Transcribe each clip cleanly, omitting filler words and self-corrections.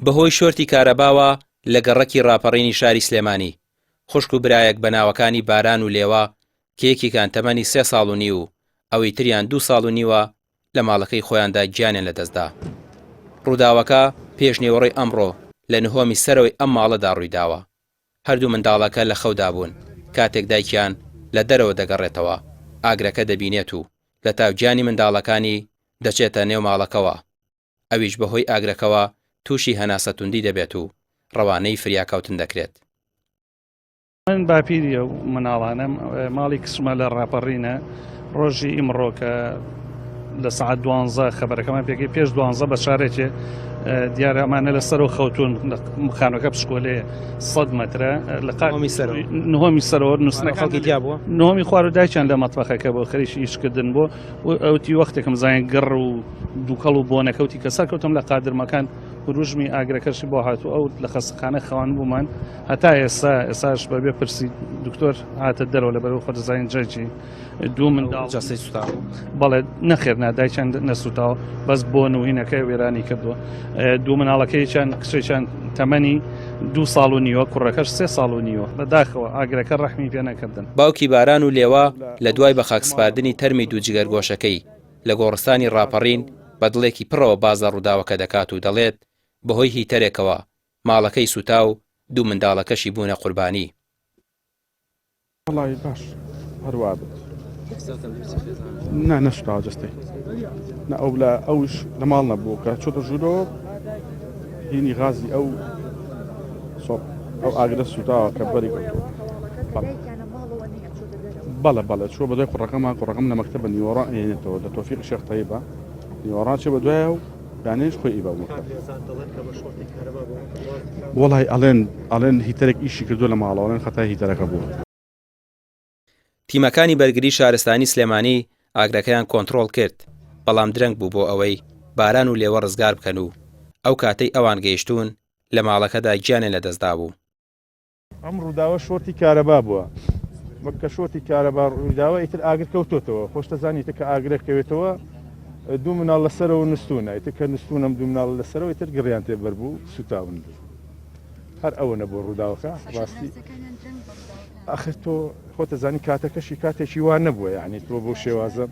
بەهۆی شۆرتی کارەباوە لە گەڕەکی ڕاپەڕینی شاری سلێمانی خوشک و برایەک بە ناوەکانی باران و لێوە کە یەکێکان تەمەنی 3 ساڵ و نیو و ئەوەی تریان 2 ساڵ و نیوە لە ماڵەکەی خۆیاندا گیانیان لەدەستدا. ڕووداوەکە پێشنێوەڕێی ئەمڕۆ لە نهۆمی سەرەوەی ئەم ماڵەدا ڕوویداوە. هەردوو منداڵەکە لە خەودا بوون کاتێک دایکیان لە دەرەوە دەگەڕێتەوە. ئاگرەکە دەبینێت و لە تاوگیانی منداڵەکانی دەچێتە نێو ماڵەکەوە. ئەویش بەهۆی ئاگرەکەوە تووشی هەناسە توندی دەبێت و ڕەوانەی فریاکەوتن دەکرێت. من باپیریە و مناڵانم ماڵی کچمە لە ڕاپەڕینە ڕۆژی ئیمڕۆکە لە سعات 12 خەبەرەکەمان پێکەی پێش 12 بە شارێکێ دیارە ئەمانە لە سەر و خەوتون خانوەکە پشکۆلەیە 100 مەترە لە نهۆمی سەرەوە نووسنەکەڵکی دیابووە نهۆمی خوار و دایکیان لە مەتبەخەکە بۆ خەریکی ئیشکردن بۆ ئەوتی وەختێکم زانین گەڕ و دووکەڵ و بۆنەکەوتی کەسا کەوتم لە قادرمەکان ڕژمی ئاگرەکەشی بۆ هاتوو ئەو لە خەستەخانە خەوان بوومان هەتا ئێساش بەبێ پرسی دکتۆر هاتە دەرەوە لە بەرەو خۆدەزانین جەرجی دوو منداڵ جەسەی سوتاوە بەڵێ نەخێر نادایکیان نەسوتاوە بەس بۆ نوهینەکەی وێرانی کردووە. دوو مناڵەکەییان کچێکیان تەمەنی 2 ساڵ و نیوە کوڕەکەش 3 ساڵ و نیوە بەداخەوە ئاگرەکە ڕەحمی پێ نەکردن. باوکی باران و لێوە لە دوای بە خاکسپاردنی تەرمی دوو جگەرگۆشەکەی لە گۆڕستانی ڕاپەڕین بە دڵێکی پڕەوە بازە ڕووداوەکە دەکات و دەڵێت بەهۆی هیتەرێکەوە ماڵەکەی سوتا و دوو منداڵەکەشی بوونە قوربانی. وڵی باش هەروە نەشتا جستی ئەو لە ئەوش لە ماڵ نەبوو کە چۆتە ژوورۆ هینی غازی ئەو ئاگرە سوتاوە کە بەری بەڵە چۆ بەدوای کوڕەکەم لە مەکتەبە نیوەڕا ئێنێتەوە لە تۆفیق شێخ تەیبە نیوەڕا چێ بەدوایە و دانێش خۆی ئیبا وڵی ئەڵێن هیتەرێک ئیشی کردو لە ماڵەوەڵێن خەتای هیتەرەکە بووە. تیمەکانی بەرگری شارستانی سلێمانی ئاگرەکەیان کۆنتڕۆڵ کرد بەڵام درەنگ بوو بۆ ئەوەی باران و لێوە ڕزگار بکەن و ئەو کاتەی ئەوان گەیشتون لە ماڵەکەدا گیانێ لەدەستدا بوو. ئەم ڕووداوە شۆرتی کارەبا بووە وەککە شۆرتی کارەبا ڕووداوە ئیتر ئاگر کەوتۆتەوە خۆشتەزانیتە کە ئاگرەکەوێتەوە دوو مناڵ لەسەرەوە نستونە ئیتر کە نستونم دوو مناڵ لەسەرەوە ئیتر گڕیان تێبەر بوو سوتاون بوو. هەر ئەوە نەبوو ڕووداوەکە ڕاستی ئاخر تۆ خۆتەزانی کاتەکەشی کاتێکی وان نەبووە یعنی تۆ بۆ شێوازە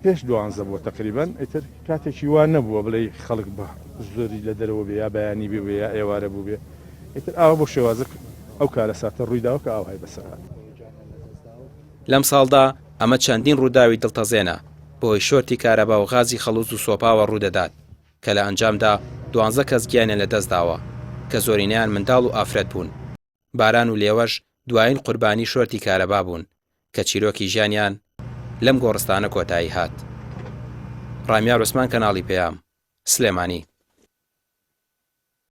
پێش 12 بووە تقریبان ئیتر کاتێکی وان نەبووە بڵێ خەڵک بە زۆری لە دەرەوە بێ یا بەیانی بێ یا ئێوارە بوو بێ ئیتر ئاوە بۆ شێوازە ئەو کارە ساتە ڕوویداوە کە ئاوهای بەسەر. لەم ساڵدا ئەمە چەندین ڕووداوی دڵتەزێنە بۆی شۆرتی کارەبا و غازی خەڵوز و سۆپاوە ڕوودەدات کە لە ئەنجامدا 12 کەس گیانیان لەدەستداوە کە زۆرینیان منداڵ و ئافرەت بوون. باران و لێوەش دوایین قوربانی شۆرتی کارەبا بوون کە چیرۆکی ژیانیان لەم گۆڕستانە کۆتایی هات. ڕامیار عوسمان کەناڵی پێیام سلێمانی.